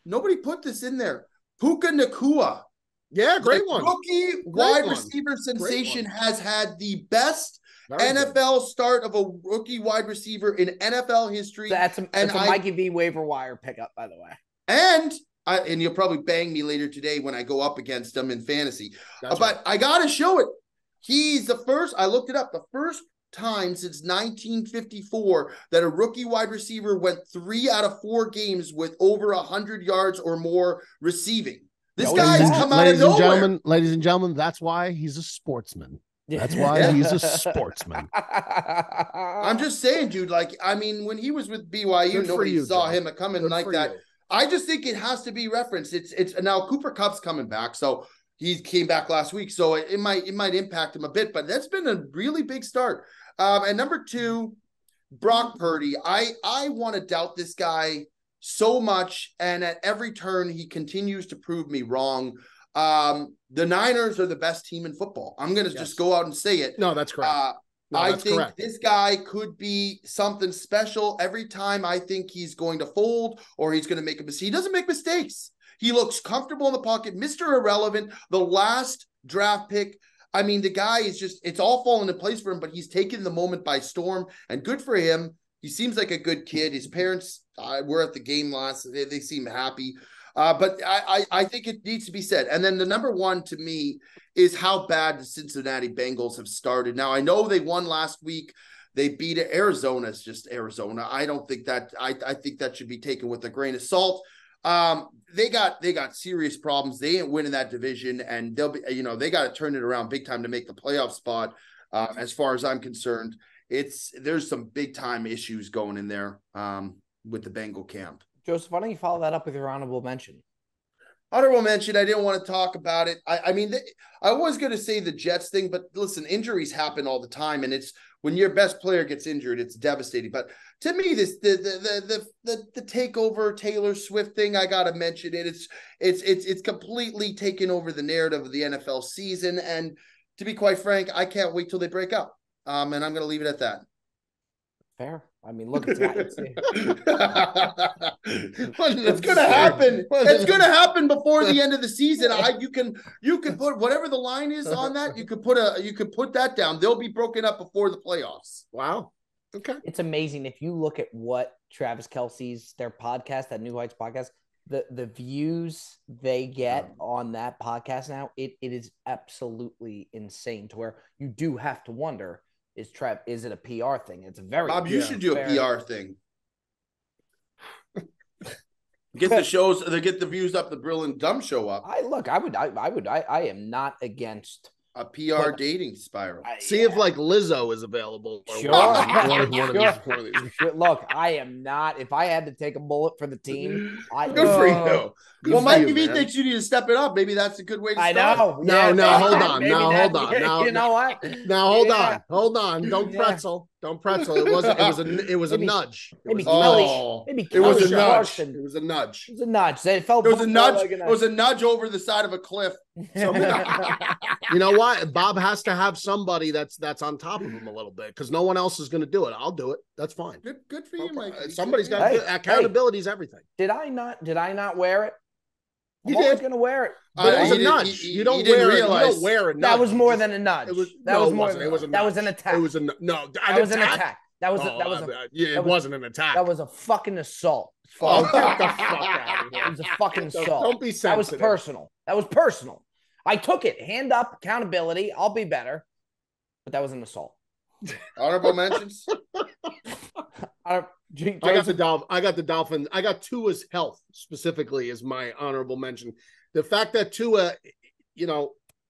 nobody put this in there. Puka Nakua. Yeah, great The one. Rookie wide one. receiver sensation one. has had the best Very good. NFL start of a rookie wide receiver in NFL history. That's a And Mikey V waiver wire pickup, by the way. And you'll probably bang me later today when I go up against him in fantasy. That's But right. I got to show it. He's the first, I looked it up, the first time since 1954 that a rookie wide receiver went 3 out of 4 games with over 100 yards or more receiving. This No, guy's he's- come out of nowhere. Ladies and gentlemen, that's why he's a sportsman. That's why Yeah. he's a sportsman. I'm just saying, dude, like, I mean, when he was with BYU, Good for nobody you, saw Joe. him coming Good like for that. you. I just think it has to be referenced. It's now Cooper Kupp's coming back, so he came back last week, so it might impact him a bit, but that's been a really big start. And number 2, Brock Purdy. I want to doubt this guy so much, and at every turn he continues to prove me wrong. The Niners are the best team in football. I'm going to Yes. just go out and say it. No, that's correct. No, I that's think correct. this guy could be something special every time. I think he's going to fold or he's going to make a mistake. He doesn't make mistakes. He looks comfortable in the pocket. Mr. Irrelevant, the last draft pick. I mean, the guy is just, it's all falling into place for him, but he's taken the moment by storm, and good for him. He seems like a good kid. His parents were at the game last. They seem happy. But I think it needs to be said. And then the number one to me is how bad the Cincinnati Bengals have started. Now, I know they won last week. They beat Arizona. It's just Arizona. I don't think that I think that should be taken with a grain of salt. They got serious problems. They ain't winning that division, and they'll be, they got to turn it around big time to make the playoff spot. As far as I'm concerned, there's some big time issues going in there with the Bengal camp. Joseph, why don't you follow that up with your honorable mention? Honorable mention, I didn't want to talk about it. I mean, I was going to say the Jets thing, but listen, injuries happen all the time, and it's when your best player gets injured, it's devastating. But to me, the takeover Taylor Swift thing, I got to mention it. It's completely taken over the narrative of the NFL season, and to be quite frank, I can't wait till they break up. And I'm going to leave it at that. Fair. I mean, look, it's going to happen. It's going to happen before the end of the season. You can put whatever the line is on that. You could put that down. They'll be broken up before the playoffs. Wow. Okay. It's amazing if you look at what Travis Kelce's their podcast, that New Heights podcast, the views they get on that podcast now, it is absolutely insane. To where you do have to wonder. Is it a PR thing? It's a very Bob. You should do a PR thing. Get the shows. They get the views up. The Brilliant Dumb Show up. I am not against a PR dating spiral. See if like Lizzo is available. Sure. Look, I am not. If I had to take a bullet for the team, good for you. Well, Mikey V thinks you need to step it up. Maybe that's a good way to start. I know. Hold on. Hold on. Now, you know what? Now hold on. Don't pretzel. Don't pretzel. It was a nudge. It was a nudge. It was a nudge. It was a nudge. It felt. It was a nudge. It was a nudge over the side of a cliff. You know what? Bob has to have somebody that's on top of him a little bit because no one else is going to do it. I'll do it. That's fine. Good for you, Mike. Somebody's got accountability is everything. Did I not wear it? I'm You always going to wear it. But it was a nudge. You don't wear it. You don't wear a nudge. That was more than a nudge. That was an attack. It was an attack. It wasn't an attack. That was a fucking assault. Oh, get the fuck out of here. It was a fucking assault. Don't be sensitive. That was personal. I took it. Hand up, accountability. I'll be better. But that was an assault. Honorable mentions? I got the Dolphins. I got Tua's health specifically as my honorable mention. The fact that Tua,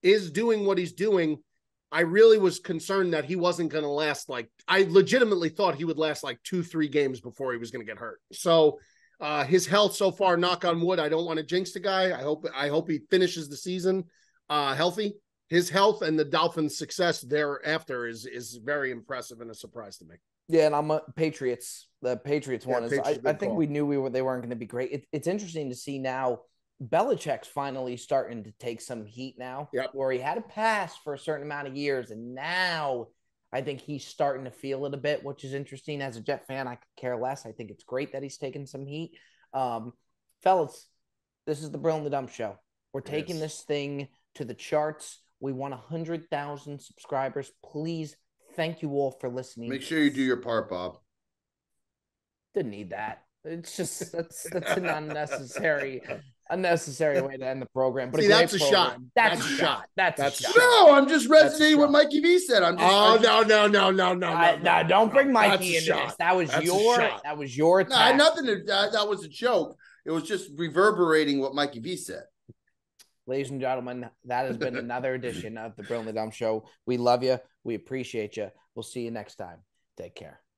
is doing what he's doing, I really was concerned that he wasn't going to last. I legitimately thought he would last 2-3 games before he was going to get hurt. So his health so far, knock on wood, I don't want to jinx the guy. I hope he finishes the season healthy. His health and the Dolphins' success thereafter is very impressive and a surprise to me. Yeah, and I'm a Patriots. The Patriots one is. I think call. we knew they weren't going to be great. It's interesting to see now. Belichick's finally starting to take some heat now, where he had a pass for a certain amount of years, and now I think he's starting to feel it a bit, which is interesting. As a Jet fan, I could care less. I think it's great that he's taking some heat. Fellas, this is the Brill and the Dump Show. We're taking this thing to the charts. We want 100,000 subscribers. Please, thank you all for listening. Make sure you do your part, Bob. Didn't need that. It's just that's an unnecessary way to end the program. But that's a shot. That's a shot. That's a shot. No, I'm just resonating what Mikey V said. No. Don't bring Mikey into this. That was your attack. No, I had nothing to that was a joke. It was just reverberating what Mikey V said. Ladies and gentlemen, that has been another edition of the Brill and the Dumb Show. We love you. We appreciate you. We'll see you next time. Take care.